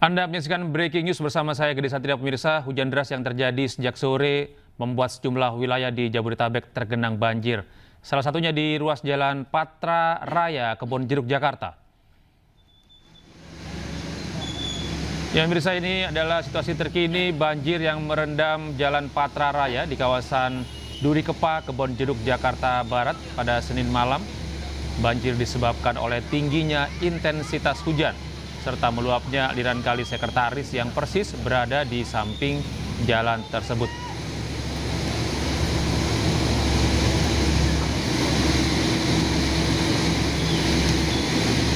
Anda menyaksikan Breaking News bersama saya, Gede Satria. Pemirsa, hujan deras yang terjadi sejak sore membuat sejumlah wilayah di Jabodetabek tergenang banjir. Salah satunya di ruas jalan Patra Raya, Kebonjeruk, Jakarta. Ya, pemirsa, ini adalah situasi terkini banjir yang merendam jalan Patra Raya di kawasan Duri Kepa, Kebonjeruk, Jakarta Barat pada Senin malam. Banjir disebabkan oleh tingginya intensitas hujan serta meluapnya aliran kali Sekretaris yang persis berada di samping jalan tersebut.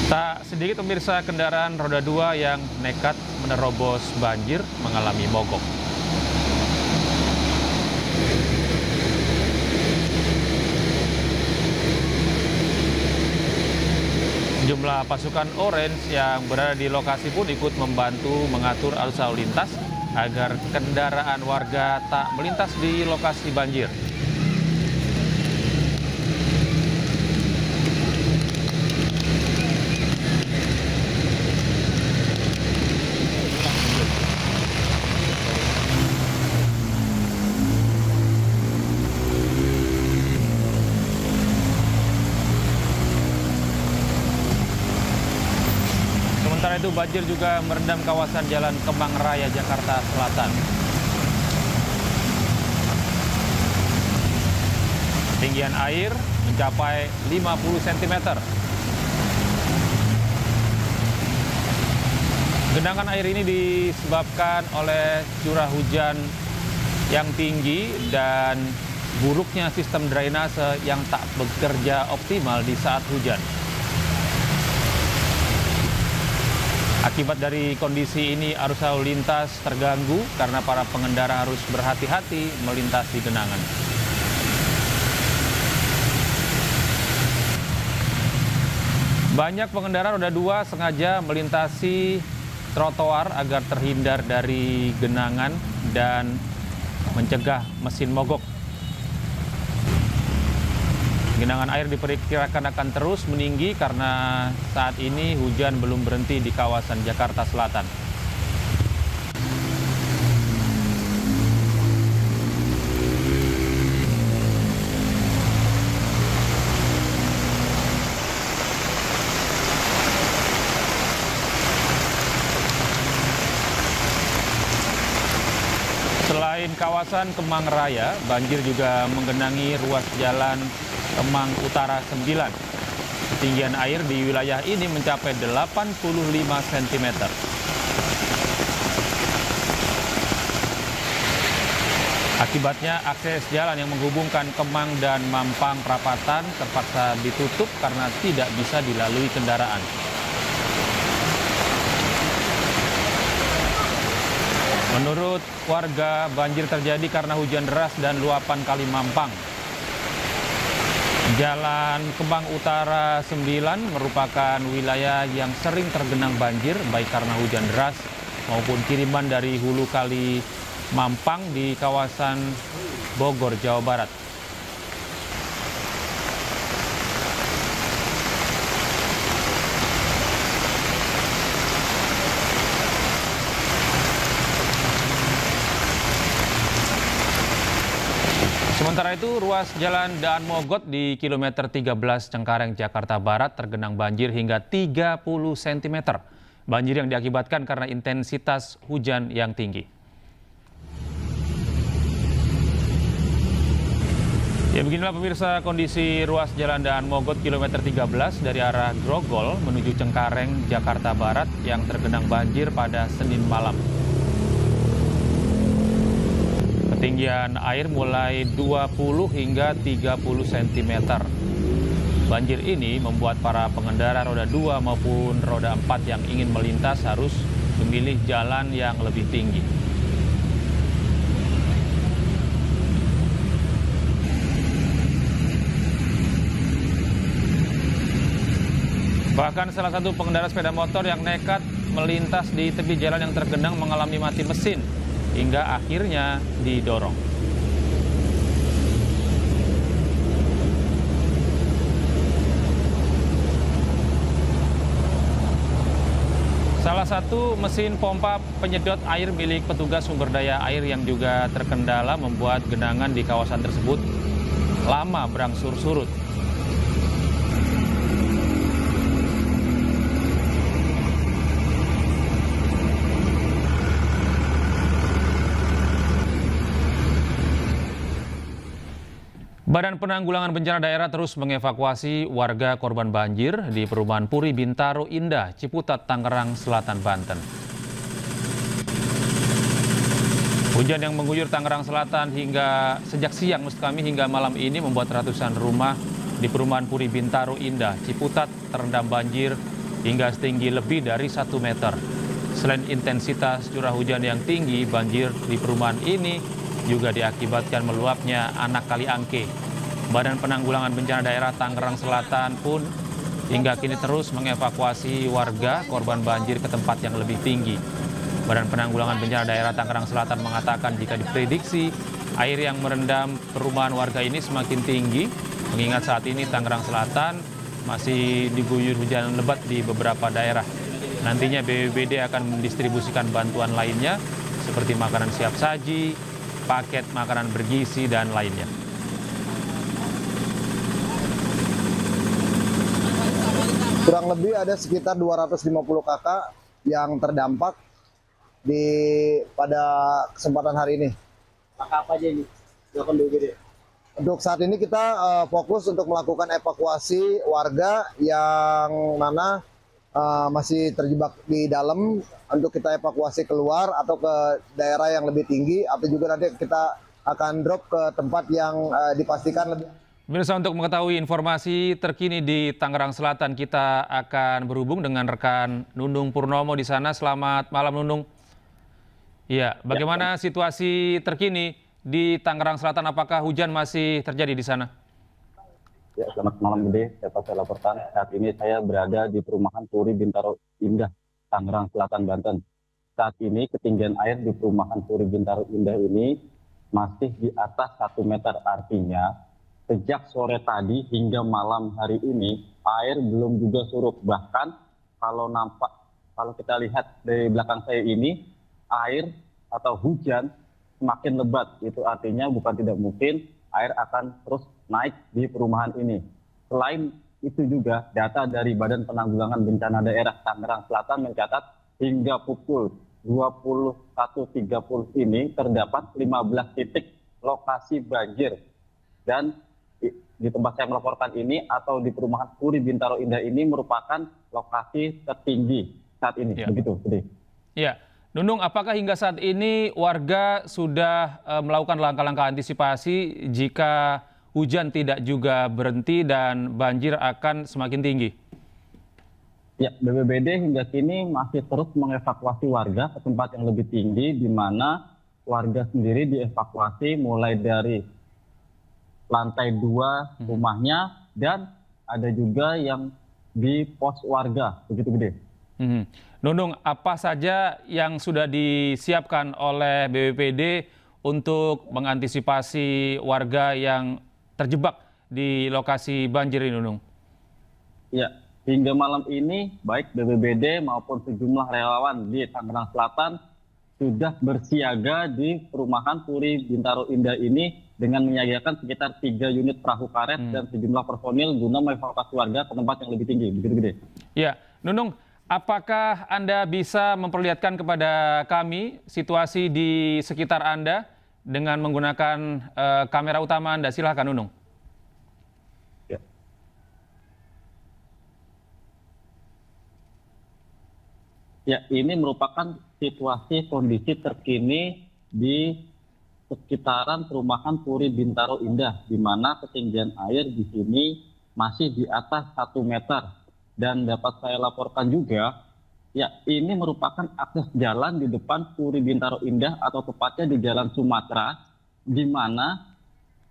Tak sedikit pemirsa kendaraan roda 2 yang nekat menerobos banjir mengalami mogok. Jumlah pasukan Orange yang berada di lokasi pun ikut membantu mengatur arus lalu lintas agar kendaraan warga tak melintas di lokasi banjir. Sementara itu banjir juga merendam kawasan Jalan Kemang Raya, Jakarta Selatan. Ketinggian air mencapai 50 cm. Genangan air ini disebabkan oleh curah hujan yang tinggi dan buruknya sistem drainase yang tak bekerja optimal di saat hujan. Akibat dari kondisi ini, arus lalu lintas terganggu karena para pengendara harus berhati-hati melintasi genangan. Banyak pengendara roda 2 sengaja melintasi trotoar agar terhindar dari genangan dan mencegah mesin mogok. Genangan air diperkirakan akan terus meninggi karena saat ini hujan belum berhenti di kawasan Jakarta Selatan. Selain kawasan Kemang Raya, banjir juga menggenangi ruas jalan Kemang Utara 9. Ketinggian air di wilayah ini mencapai 85 cm. Akibatnya akses jalan yang menghubungkan Kemang dan Mampang Perapatan terpaksa ditutup karena tidak bisa dilalui kendaraan. Menurut warga, banjir terjadi karena hujan deras dan luapan Kali Mampang. Jalan Kemang Utara 9 merupakan wilayah yang sering tergenang banjir baik karena hujan deras maupun kiriman dari hulu Kali Mampang di kawasan Bogor, Jawa Barat. Sementara itu, ruas jalan Daan Mogot di kilometer 13 Cengkareng, Jakarta Barat tergenang banjir hingga 30 cm. Banjir yang diakibatkan karena intensitas hujan yang tinggi. Ya, beginilah pemirsa kondisi ruas jalan Daan Mogot kilometer 13 dari arah Grogol menuju Cengkareng, Jakarta Barat yang tergenang banjir pada Senin malam. Ketinggian air mulai 20 hingga 30 cm. Banjir ini membuat para pengendara roda 2 maupun roda 4 yang ingin melintas harus memilih jalan yang lebih tinggi. Bahkan salah satu pengendara sepeda motor yang nekat melintas di tepi jalan yang tergenang mengalami mati mesin hingga akhirnya didorong. Salah satu mesin pompa penyedot air milik petugas sumber daya air yang juga terkendala membuat genangan di kawasan tersebut lama berangsur surut. Badan Penanggulangan Bencana Daerah terus mengevakuasi warga korban banjir di perumahan Puri Bintaro Indah, Ciputat, Tangerang Selatan, Banten. Hujan yang mengguyur Tangerang Selatan hingga sejak siang hingga malam ini membuat ratusan rumah di perumahan Puri Bintaro Indah, Ciputat terendam banjir hingga setinggi lebih dari 1 meter. Selain intensitas curah hujan yang tinggi, banjir di perumahan ini juga diakibatkan meluapnya anak Kali Angke. Badan Penanggulangan Bencana Daerah Tangerang Selatan pun hingga kini terus mengevakuasi warga korban banjir ke tempat yang lebih tinggi. Badan Penanggulangan Bencana Daerah Tangerang Selatan mengatakan jika diprediksi air yang merendam perumahan warga ini semakin tinggi, mengingat saat ini Tangerang Selatan masih diguyur hujan lebat di beberapa daerah. Nantinya BPBD akan mendistribusikan bantuan lainnya seperti makanan siap saji, paket makanan bergizi, dan lainnya. Kurang lebih ada sekitar 250 kakak yang terdampak pada kesempatan hari ini. Kakak apa aja ini? Dilakukan BPBD? Untuk saat ini kita fokus untuk melakukan evakuasi warga yang mana masih terjebak di dalam, untuk kita evakuasi keluar atau ke daerah yang lebih tinggi, atau juga nanti kita akan drop ke tempat yang dipastikan lebih. Pemirsa, untuk mengetahui informasi terkini di Tangerang Selatan, kita akan berhubung dengan rekan Nunung Purnomo di sana. Selamat malam, Nunung. Ya, bagaimana situasi terkini di Tangerang Selatan? Apakah hujan masih terjadi di sana? Ya, selamat malam, Gede. Dapat saya laporkan, saat ini saya berada di perumahan Puri Bintaro Indah, Tangerang Selatan, Banten. Saat ini ketinggian air di perumahan Puri Bintaro Indah ini masih di atas 1 meter. Artinya, sejak sore tadi hingga malam hari ini, air belum juga surut. Bahkan kalau kita lihat dari belakang saya ini, air atau hujan semakin lebat. Itu artinya bukan tidak mungkin air akan terus naik di perumahan ini. Selain itu juga, data dari Badan Penanggulangan Bencana Daerah Tangerang Selatan mencatat hingga pukul 21.30 ini terdapat 15 titik lokasi banjir. Dan di tempat saya melaporkan ini atau di perumahan Puri Bintaro Indah ini merupakan lokasi tertinggi saat ini. Ya. Begitu, Budi. Ya. Nunung, apakah hingga saat ini warga sudah melakukan langkah-langkah antisipasi jika hujan tidak juga berhenti dan banjir akan semakin tinggi? Ya, BPBD hingga kini masih terus mengevakuasi warga ke tempat yang lebih tinggi, di mana warga sendiri dievakuasi mulai dari lantai 2 rumahnya, dan ada juga yang di pos warga, begitu, Gede. Nunung, apa saja yang sudah disiapkan oleh BPBD untuk mengantisipasi warga yang terjebak di lokasi banjir ini, Nunung? Ya, hingga malam ini baik BPBD maupun sejumlah relawan di Tangerang Selatan sudah bersiaga di perumahan Puri Bintaro Indah ini dengan menyiagakan sekitar 3 unit perahu karet dan sejumlah personil guna mengevakuasi warga ke tempat yang lebih tinggi, begitu, Gede. Ya, Nunung, apakah Anda bisa memperlihatkan kepada kami situasi di sekitar Anda dengan menggunakan kamera utama Anda? Silakan, Nunung. Ya. Ya, ini merupakan situasi kondisi terkini di sekitaran perumahan Puri Bintaro Indah, di mana ketinggian air di sini masih di atas 1 meter. Dan dapat saya laporkan juga, ya ini merupakan akses jalan di depan Puri Bintaro Indah atau tepatnya di Jalan Sumatera, di mana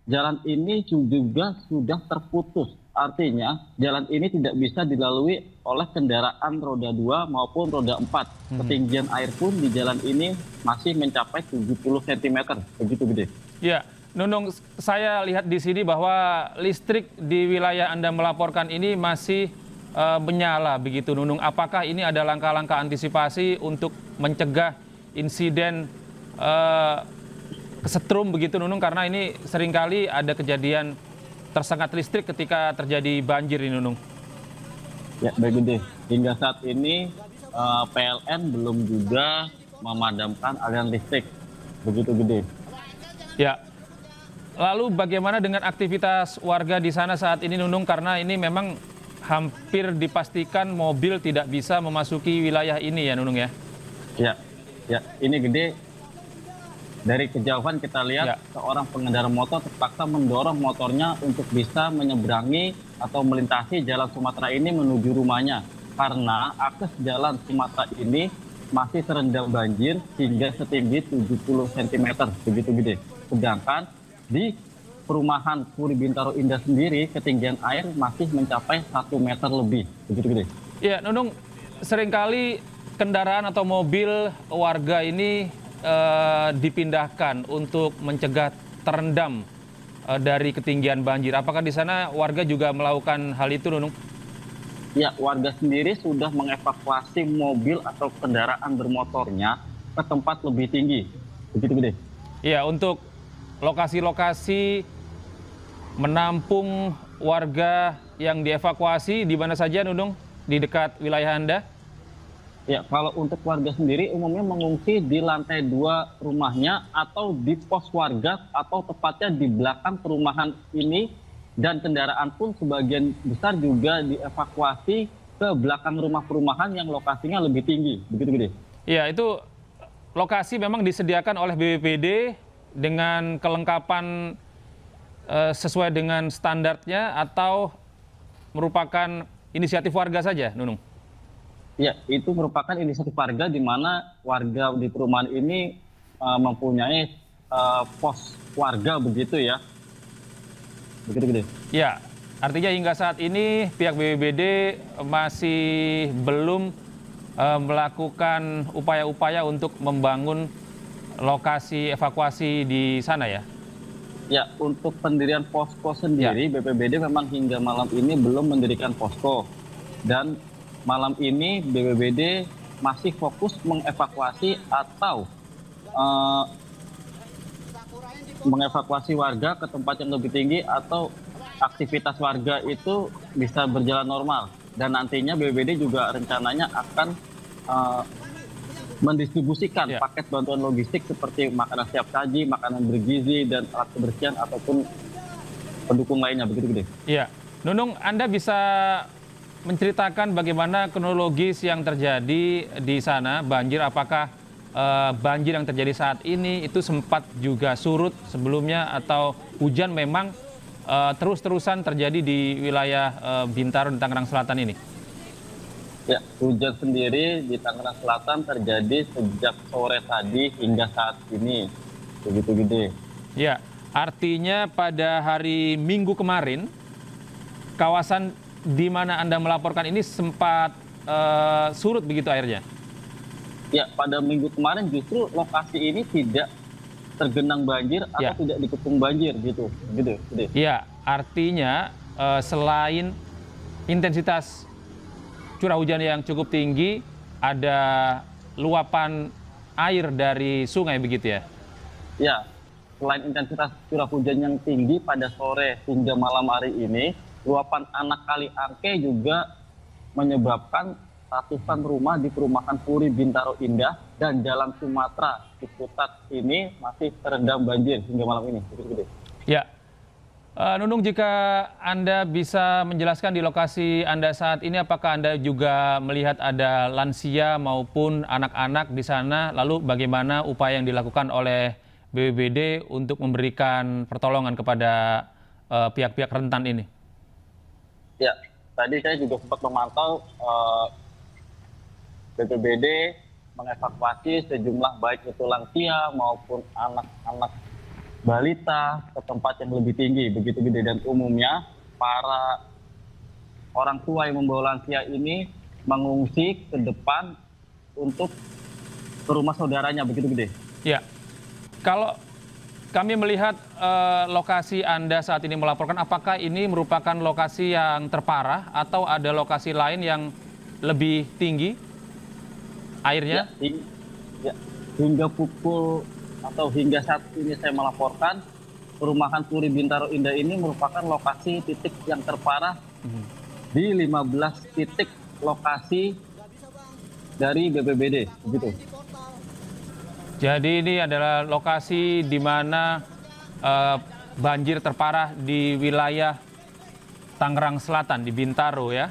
jalan ini juga sudah terputus. Artinya jalan ini tidak bisa dilalui oleh kendaraan roda 2 maupun roda 4. Ketinggian air pun di jalan ini masih mencapai 70 cm, begitu, Gede. Ya, Nunung, saya lihat di sini bahwa listrik di wilayah Anda melaporkan ini masih menyala begitu, Nunung. Apakah ini ada langkah-langkah antisipasi untuk mencegah insiden kesetrum begitu, Nunung? Karena ini seringkali ada kejadian tersengat listrik ketika terjadi banjir ini, Nunung. Ya, baik Gede. Hingga saat ini PLN belum juga memadamkan aliran listrik. Begitu Gede. Ya. Lalu bagaimana dengan aktivitas warga di sana saat ini, Nunung? Karena ini memang hampir dipastikan mobil tidak bisa memasuki wilayah ini ya, Nunung ya? Ya, ya. Ini Gede. Dari kejauhan kita lihat seorang pengendara motor terpaksa mendorong motornya untuk bisa menyeberangi atau melintasi jalan Sumatera ini menuju rumahnya. Karena akses jalan Sumatera ini masih terendam banjir hingga setinggi 70 cm. Begitu Gede. Sedangkan di perumahan Puri Bintaro Indah sendiri, ketinggian air masih mencapai 1 meter lebih. Begitu Gede. Ya, Nunung, seringkali kendaraan atau mobil warga ini dipindahkan untuk mencegah terendam dari ketinggian banjir. Apakah di sana warga juga melakukan hal itu, Nunung? Ya, warga sendiri sudah mengevakuasi mobil atau kendaraan bermotornya ke tempat lebih tinggi. Begitu Gede. Ya, untuk lokasi-lokasi menampung warga yang dievakuasi di mana saja, Nunung, di dekat wilayah Anda? Ya, kalau untuk warga sendiri umumnya mengungsi di lantai 2 rumahnya atau di pos warga atau tepatnya di belakang perumahan ini, dan kendaraan pun sebagian besar juga dievakuasi ke belakang rumah perumahan yang lokasinya lebih tinggi. Begitu Gede. Ya, itu lokasi memang disediakan oleh BPBD dengan kelengkapan sesuai dengan standarnya atau merupakan inisiatif warga saja, Nunung? Ya, itu merupakan inisiatif warga di mana warga di perumahan ini mempunyai pos warga begitu ya. Begitu Gede. Ya, artinya hingga saat ini pihak BPBD masih belum melakukan upaya-upaya untuk membangun lokasi evakuasi di sana ya? Ya, untuk pendirian posko sendiri, BPBD memang hingga malam ini belum mendirikan posko. Dan malam ini BPBD masih fokus mengevakuasi atau mengevakuasi warga ke tempat yang lebih tinggi atau aktivitas warga itu bisa berjalan normal. Dan nantinya BPBD juga rencananya akan mendistribusikan paket bantuan logistik seperti makanan siap saji, makanan bergizi, dan alat kebersihan ataupun pendukung lainnya. Begitu Gede. Iya. Nunung, Anda bisa menceritakan bagaimana kronologis yang terjadi di sana, banjir, apakah banjir yang terjadi saat ini itu sempat juga surut sebelumnya atau hujan memang terus-terusan terjadi di wilayah Bintaro dan Tangerang Selatan ini? Ya, hujan sendiri di Tangerang Selatan terjadi sejak sore tadi hingga saat ini. Begitu Gede. Ya, artinya pada hari Minggu kemarin, kawasan di mana Anda melaporkan ini sempat surut begitu airnya? Ya, pada minggu kemarin justru lokasi ini tidak tergenang banjir atau tidak dikepung banjir gitu. Gitu. Ya, artinya selain intensitas curah hujan yang cukup tinggi, ada luapan air dari sungai begitu ya? Ya, selain intensitas curah hujan yang tinggi pada sore hingga malam hari ini, luapan anak kali Angke juga menyebabkan ratusan rumah di perumahan Puri Bintaro Indah dan Jalan Sumatera Ciputat ini masih terendam banjir hingga malam ini. Ya, Nunung, jika Anda bisa menjelaskan di lokasi Anda saat ini, apakah Anda juga melihat ada lansia maupun anak-anak di sana? Lalu bagaimana upaya yang dilakukan oleh BPBD untuk memberikan pertolongan kepada pihak-pihak rentan ini? Ya, tadi saya juga sempat memantau BPBD mengevakuasi sejumlah baik itu lansia maupun anak-anak balita ke tempat yang lebih tinggi, begitu Gede. Dan umumnya para orang tua yang membawa lansia ini mengungsi ke depan untuk ke rumah saudaranya, begitu Gede. Ya, kalau kami melihat lokasi Anda saat ini melaporkan, apakah ini merupakan lokasi yang terparah atau ada lokasi lain yang lebih tinggi airnya? Ya, hingga pukul atau hingga saat ini saya melaporkan, perumahan Puri Bintaro Indah ini merupakan lokasi titik yang terparah di 15 titik lokasi dari BPBD, begitu. Jadi ini adalah lokasi di mana banjir terparah di wilayah Tangerang Selatan, di Bintaro ya?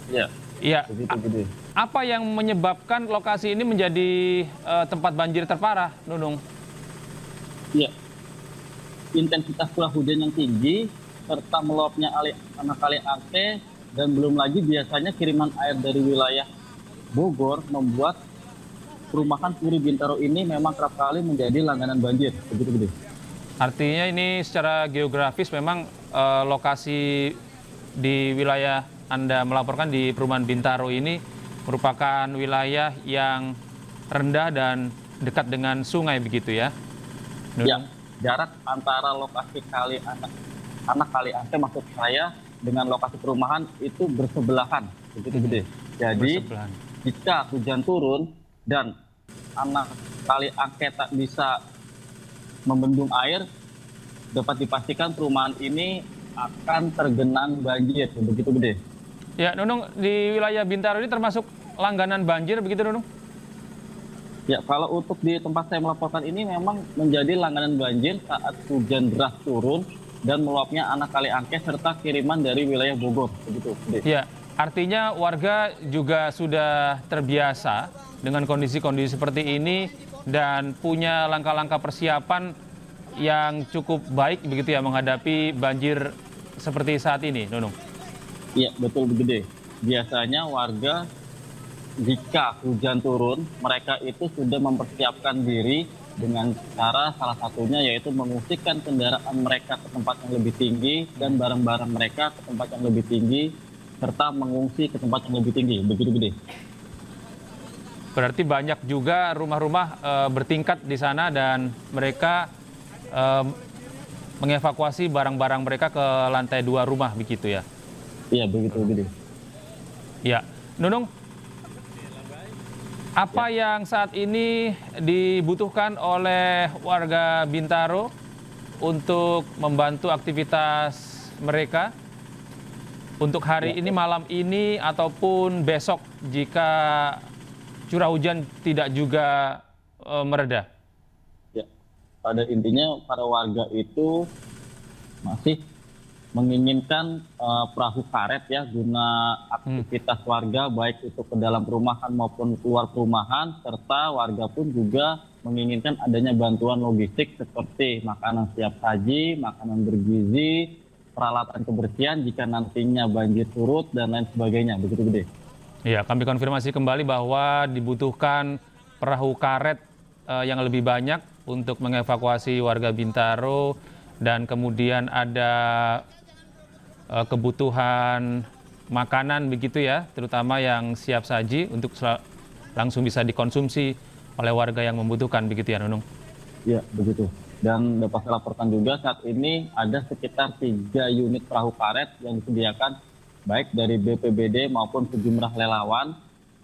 Iya. Iya. Begitu. Apa yang menyebabkan lokasi ini menjadi tempat banjir terparah, Nunung? Iya. Intensitas curah hujan yang tinggi, serta meluapnya anak kali Angke, dan belum lagi biasanya kiriman air dari wilayah Bogor membuat perumahan Puri Bintaro ini memang kerap kali menjadi langganan banjir. Begitu, Gede. Artinya ini secara geografis memang lokasi di wilayah Anda melaporkan di perumahan Bintaro ini merupakan wilayah yang rendah dan dekat dengan sungai begitu ya? Ya, jarak antara lokasi kali anak kali Angke maksud saya dengan lokasi perumahan itu bersebelahan. Begitu, Gede. Jadi Bersebelahan. jika hujan turun dan anak kali Angke tak bisa membendung air, dapat dipastikan perumahan ini akan tergenang banjir. Begitu, Gede. Ya, Nunung, di wilayah Bintaro ini termasuk langganan banjir begitu, Nunung? Ya, kalau untuk di tempat saya melaporkan ini memang menjadi langganan banjir saat hujan deras turun dan meluapnya anak kali Angke serta kiriman dari wilayah Bogor. Begitu, Gede. Ya, artinya warga juga sudah terbiasa dengan kondisi-kondisi seperti ini dan punya langkah-langkah persiapan yang cukup baik begitu ya menghadapi banjir seperti saat ini, Nunung. Iya, betul, Gede. Biasanya warga jika hujan turun, mereka itu sudah mempersiapkan diri dengan cara salah satunya yaitu mengungsikan kendaraan mereka ke tempat yang lebih tinggi dan barang-barang mereka ke tempat yang lebih tinggi serta mengungsi ke tempat yang lebih tinggi. Begitu, Gede. Berarti banyak juga rumah-rumah bertingkat di sana dan mereka mengevakuasi barang-barang mereka ke lantai 2 rumah begitu ya? Iya, begitu, Gede. Ya, Nunung, apa yang saat ini dibutuhkan oleh warga Bintaro untuk membantu aktivitas mereka untuk hari ini, malam ini, ataupun besok jika curah hujan tidak juga mereda? Ya, pada intinya para warga itu masih menginginkan perahu karet ya guna aktivitas warga baik itu ke dalam perumahan maupun keluar perumahan, serta warga pun juga menginginkan adanya bantuan logistik seperti makanan siap saji, makanan bergizi, peralatan kebersihan jika nantinya banjir surut dan lain sebagainya. Begitu, Gede. Ya, kami konfirmasi kembali bahwa dibutuhkan perahu karet yang lebih banyak untuk mengevakuasi warga Bintaro dan kemudian ada kebutuhan makanan begitu ya, terutama yang siap saji untuk langsung bisa dikonsumsi oleh warga yang membutuhkan begitu ya, Nunung? Ya, begitu. Dan dapat saya laporkan juga saat ini ada sekitar 3 unit perahu karet yang disediakan baik dari BPBD maupun sejumlah relawan.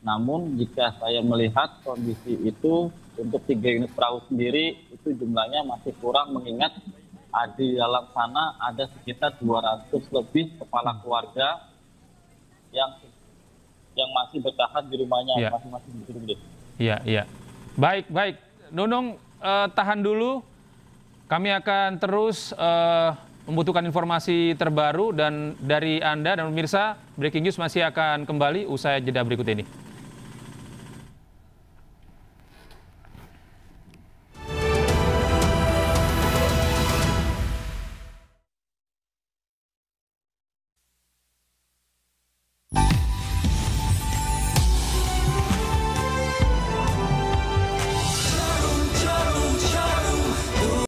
Namun jika saya melihat kondisi itu untuk 3 unit perahu sendiri itu jumlahnya masih kurang mengingat di dalam sana ada sekitar 200 lebih kepala keluarga yang masih bertahan di rumahnya masing-masing. Iya, iya. Baik, baik. Nunung, tahan dulu. Kami akan terus membutuhkan informasi terbaru dan dari Anda dan pemirsa, Breaking News masih akan kembali usai jeda berikut ini.